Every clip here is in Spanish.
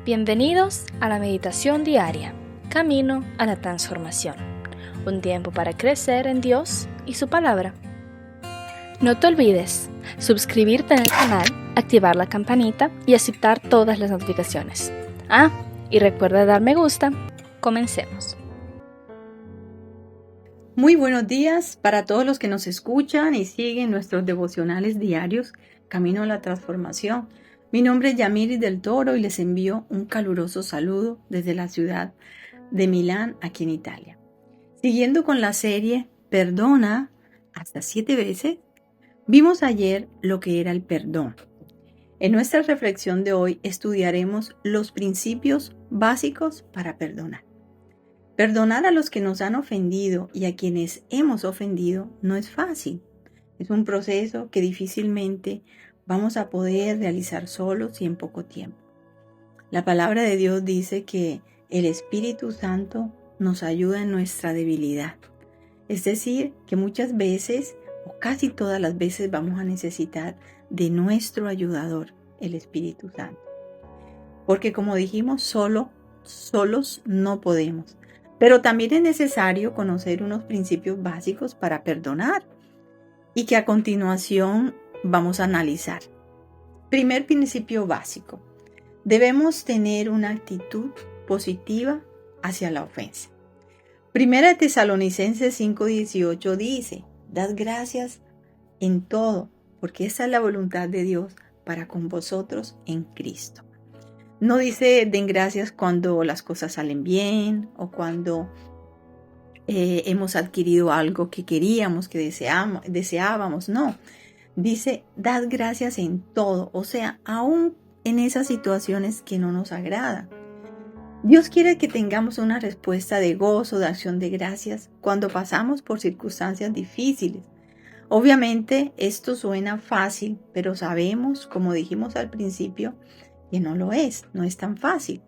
Bienvenidos a la meditación diaria, Camino a la Transformación, un tiempo para crecer en Dios y su palabra. No te olvides suscribirte en el canal, activar la campanita y aceptar todas las notificaciones. Y recuerda dar me gusta. Comencemos. Muy buenos días para todos los que nos escuchan y siguen nuestros devocionales diarios, Camino a la Transformación. Mi nombre es Yamiris del Toro y les envío un caluroso saludo desde la ciudad de Milán, aquí en Italia. Siguiendo con la serie Perdona hasta 7 veces, vimos ayer lo que era el perdón. En nuestra reflexión de hoy estudiaremos los principios básicos para perdonar. Perdonar a los que nos han ofendido y a quienes hemos ofendido no es fácil. Es un proceso que difícilmente vamos a poder realizar solos y en poco tiempo. La palabra de Dios dice que el Espíritu Santo nos ayuda en nuestra debilidad. Es decir, que muchas veces o casi todas las veces vamos a necesitar de nuestro ayudador, el Espíritu Santo. Porque como dijimos, solos no podemos. Pero también es necesario conocer unos principios básicos para perdonar y que a continuación vamos a analizar. Primer principio básico. Debemos tener una actitud positiva hacia la ofensa. Primera Tesalonicenses 5:18 dice: Dad gracias en todo, porque esa es la voluntad de Dios para con vosotros en Cristo. No dice den gracias cuando las cosas salen bien o cuando hemos adquirido algo que queríamos, que deseábamos, no. Dice dad gracias en todo, o sea, aún en esas situaciones que no nos agradan. Dios quiere que tengamos una respuesta de gozo, de acción de gracias cuando pasamos por circunstancias difíciles. Obviamente esto suena fácil, pero sabemos, como dijimos al principio, que no es tan fácil.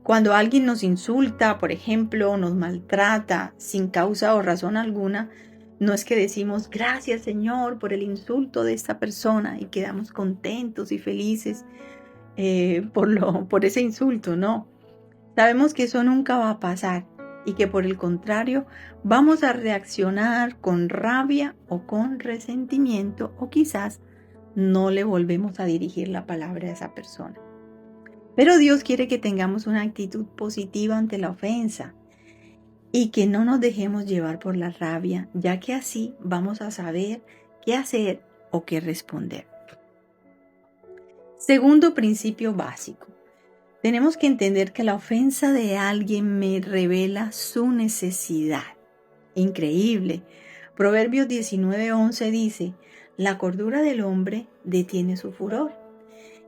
Cuando alguien nos insulta, por ejemplo, nos maltrata sin causa o razón alguna, no es que decimos gracias Señor por el insulto de esta persona y quedamos contentos y felices por ese insulto, no. Sabemos que eso nunca va a pasar y que por el contrario vamos a reaccionar con rabia o con resentimiento o quizás no le volvemos a dirigir la palabra a esa persona. Pero Dios quiere que tengamos una actitud positiva ante la ofensa y que no nos dejemos llevar por la rabia, ya que así vamos a saber qué hacer o qué responder. Segundo principio básico. Tenemos que entender que la ofensa de alguien me revela su necesidad. Increíble. Proverbios 19:11 dice: La cordura del hombre detiene su furor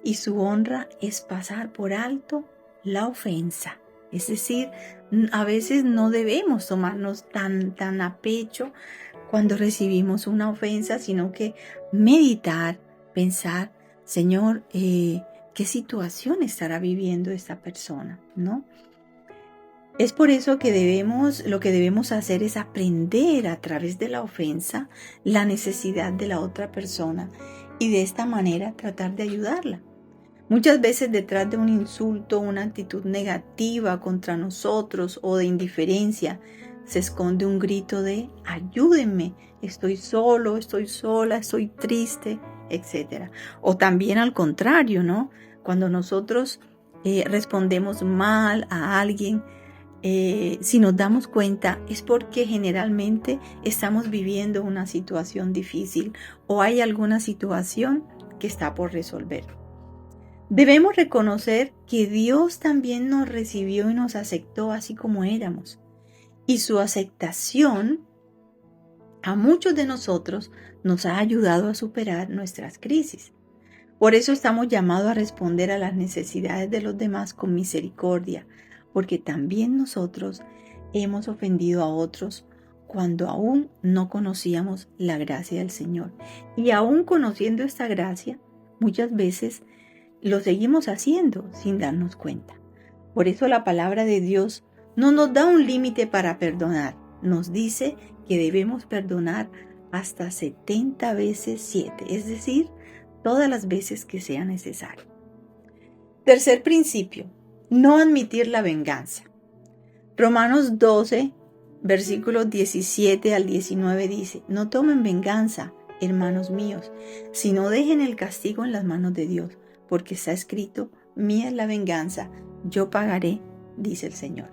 y su honra es pasar por alto la ofensa. Es decir, a veces no debemos tomarnos tan a pecho cuando recibimos una ofensa, sino que meditar, pensar, Señor, ¿qué situación estará viviendo esta persona? ¿No? Es por eso que lo que debemos hacer es aprender a través de la ofensa la necesidad de la otra persona y de esta manera tratar de ayudarla. Muchas veces detrás de un insulto, una actitud negativa contra nosotros o de indiferencia, se esconde un grito de ayúdenme, estoy solo, estoy sola, estoy triste, etc. O también al contrario, ¿no? Cuando nosotros respondemos mal a alguien, si nos damos cuenta es porque generalmente estamos viviendo una situación difícil o hay alguna situación que está por resolver. Debemos reconocer que Dios también nos recibió y nos aceptó así como éramos. Y su aceptación a muchos de nosotros nos ha ayudado a superar nuestras crisis. Por eso estamos llamados a responder a las necesidades de los demás con misericordia, porque también nosotros hemos ofendido a otros cuando aún no conocíamos la gracia del Señor. Y aún conociendo esta gracia, muchas veces lo seguimos haciendo sin darnos cuenta. Por eso la palabra de Dios no nos da un límite para perdonar. Nos dice que debemos perdonar hasta 70 veces 7, es decir, todas las veces que sea necesario. Tercer principio, no admitir la venganza. Romanos 12, versículos 17 al 19 dice, no tomen venganza, hermanos míos, sino dejen el castigo en las manos de Dios, porque está escrito, mía es la venganza, yo pagaré, dice el Señor.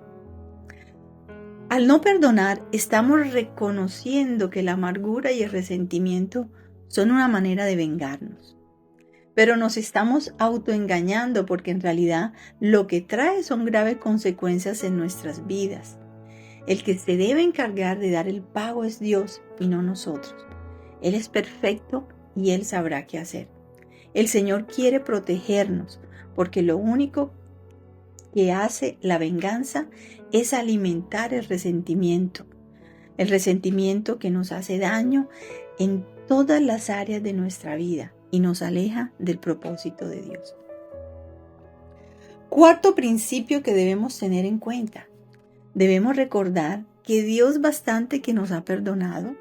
Al no perdonar, estamos reconociendo que la amargura y el resentimiento son una manera de vengarnos. Pero nos estamos autoengañando porque en realidad lo que trae son graves consecuencias en nuestras vidas. El que se debe encargar de dar el pago es Dios y no nosotros. Él es perfecto y Él sabrá qué hacer. El Señor quiere protegernos porque lo único que hace la venganza es alimentar el resentimiento que nos hace daño en todas las áreas de nuestra vida y nos aleja del propósito de Dios. Cuarto principio que debemos tener en cuenta. Debemos recordar que Dios bastante que nos ha perdonado.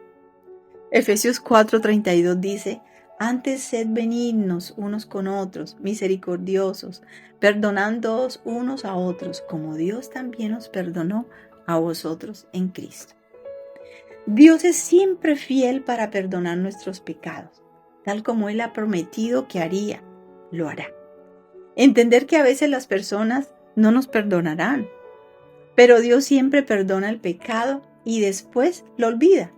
Efesios 4:32 dice, antes sed benignos unos con otros, misericordiosos, perdonándoos unos a otros, como Dios también os perdonó a vosotros en Cristo. Dios es siempre fiel para perdonar nuestros pecados, tal como Él ha prometido que haría, lo hará. Entender que a veces las personas no nos perdonarán, pero Dios siempre perdona el pecado y después lo olvida.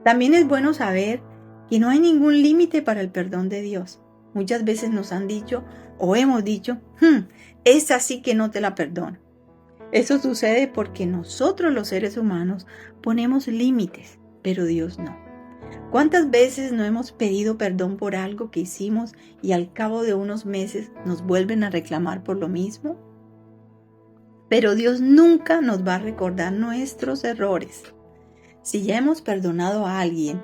También es bueno saber que no hay ningún límite para el perdón de Dios. Muchas veces nos han dicho o hemos dicho, esa sí que no te la perdono. Eso sucede porque nosotros los seres humanos ponemos límites, pero Dios no. ¿Cuántas veces no hemos pedido perdón por algo que hicimos y al cabo de unos meses nos vuelven a reclamar por lo mismo? Pero Dios nunca nos va a recordar nuestros errores. Si ya hemos perdonado a alguien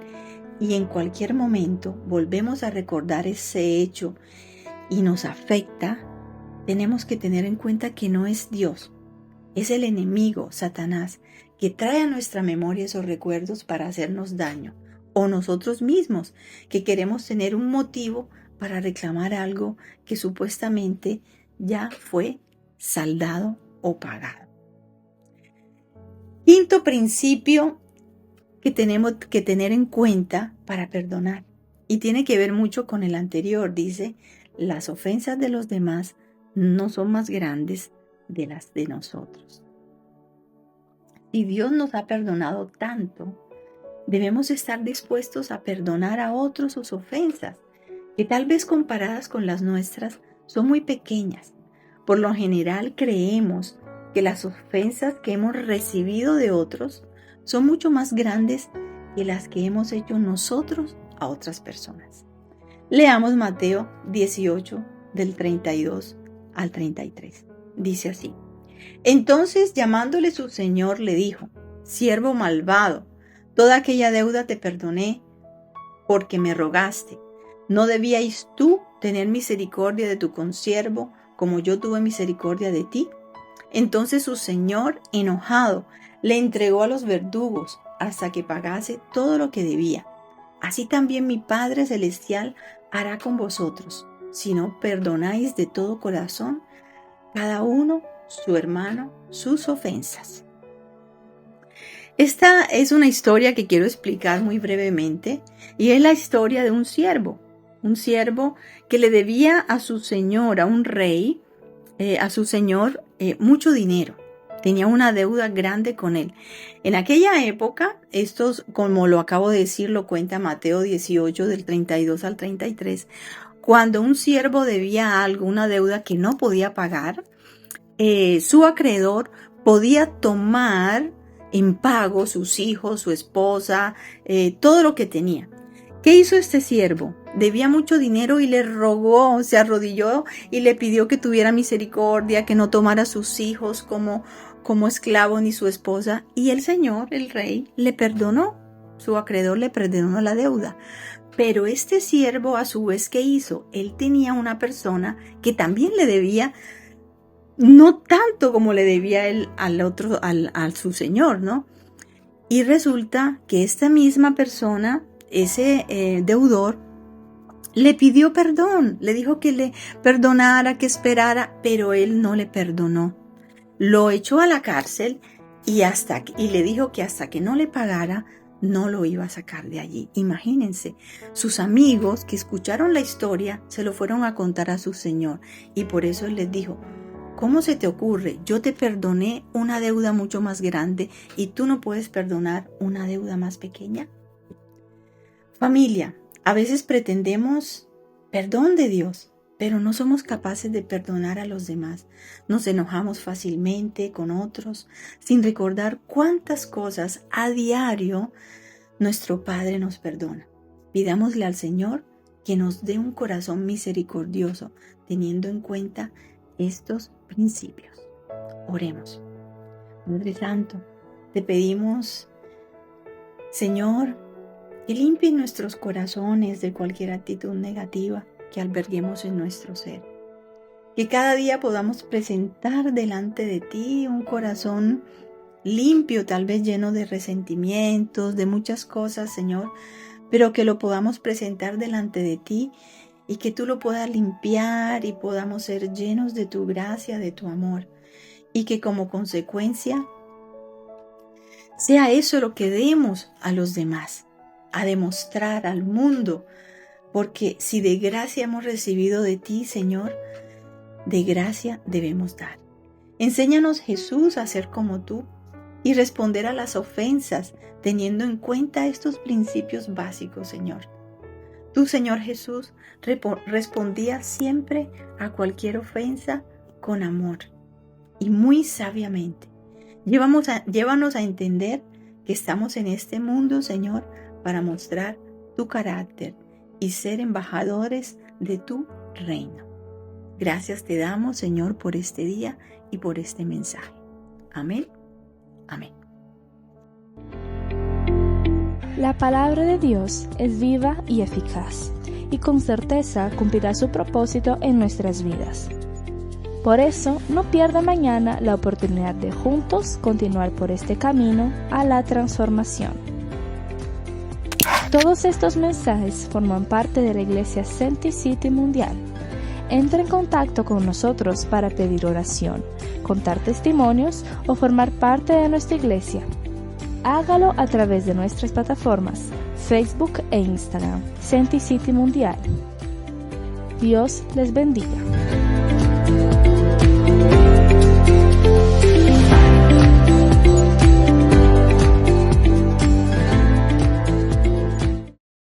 y en cualquier momento volvemos a recordar ese hecho y nos afecta, tenemos que tener en cuenta que no es Dios, es el enemigo, Satanás, que trae a nuestra memoria esos recuerdos para hacernos daño, o nosotros mismos, que queremos tener un motivo para reclamar algo que supuestamente ya fue saldado o pagado. Quinto principio que tenemos que tener en cuenta para perdonar, y tiene que ver mucho con el anterior, dice, las ofensas de los demás no son más grandes de las de nosotros. Si Dios nos ha perdonado tanto, debemos estar dispuestos a perdonar a otros sus ofensas, que tal vez comparadas con las nuestras son muy pequeñas. Por lo general creemos que las ofensas que hemos recibido de otros son mucho más grandes que las que hemos hecho nosotros a otras personas. Leamos Mateo 18, del 32 al 33. Dice así: entonces, llamándole su señor, le dijo: siervo malvado, toda aquella deuda te perdoné porque me rogaste. ¿No debíais tú tener misericordia de tu consiervo como yo tuve misericordia de ti? Entonces su señor, enojado, le entregó a los verdugos hasta que pagase todo lo que debía. Así también mi Padre Celestial hará con vosotros, si no perdonáis de todo corazón cada uno su hermano sus ofensas. Esta es una historia que quiero explicar muy brevemente, y es la historia de un siervo que le debía a su señor, a un rey, mucho dinero. Tenía una deuda grande con él. En aquella época, como lo acabo de decir, lo cuenta Mateo 18, del 32 al 33, cuando un siervo debía algo, una deuda que no podía pagar, su acreedor podía tomar en pago sus hijos, su esposa, todo lo que tenía. ¿Qué hizo este siervo? Debía mucho dinero y le rogó, se arrodilló y le pidió que tuviera misericordia, que no tomara a sus hijos como esclavos ni su esposa. Y el señor, el rey, le perdonó. Su acreedor le perdonó la deuda. Pero este siervo, a su vez, ¿qué hizo? Él tenía una persona que también le debía, no tanto como le debía él a su señor, ¿no? Y resulta que esta misma persona, ese deudor, le pidió perdón, le dijo que le perdonara, que esperara, pero él no le perdonó. Lo echó a la cárcel y le dijo que hasta que no le pagara, no lo iba a sacar de allí. Imagínense, sus amigos que escucharon la historia se lo fueron a contar a su señor y por eso él les dijo: ¿cómo se te ocurre? Yo te perdoné una deuda mucho más grande y tú no puedes perdonar una deuda más pequeña. Familia, a veces pretendemos perdón de Dios, pero no somos capaces de perdonar a los demás. Nos enojamos fácilmente con otros, sin recordar cuántas cosas a diario nuestro Padre nos perdona. Pidámosle al Señor que nos dé un corazón misericordioso, teniendo en cuenta estos principios. Oremos. Padre Santo, te pedimos, Señor, que limpie nuestros corazones de cualquier actitud negativa que alberguemos en nuestro ser. Que cada día podamos presentar delante de ti un corazón limpio, tal vez lleno de resentimientos, de muchas cosas, Señor, pero que lo podamos presentar delante de ti y que tú lo puedas limpiar y podamos ser llenos de tu gracia, de tu amor, y que como consecuencia sea eso lo que demos a los demás, a demostrar al mundo, porque si de gracia hemos recibido de ti, Señor, de gracia debemos dar. Enséñanos, Jesús, a ser como tú y responder a las ofensas teniendo en cuenta estos principios básicos, Señor. Tú, Señor Jesús, respondías siempre a cualquier ofensa con amor y muy sabiamente. Llévanos a entender que estamos en este mundo, Señor, para mostrar tu carácter y ser embajadores de tu reino. Gracias te damos, Señor, por este día y por este mensaje. Amén. Amén. La palabra de Dios es viva y eficaz, y con certeza cumplirá su propósito en nuestras vidas. Por eso, no pierda mañana la oportunidad de juntos continuar por este camino a la transformación. Todos estos mensajes forman parte de la Iglesia Senti City Mundial. Entra en contacto con nosotros para pedir oración, contar testimonios o formar parte de nuestra iglesia. Hágalo a través de nuestras plataformas Facebook e Instagram, Senti City Mundial. Dios les bendiga.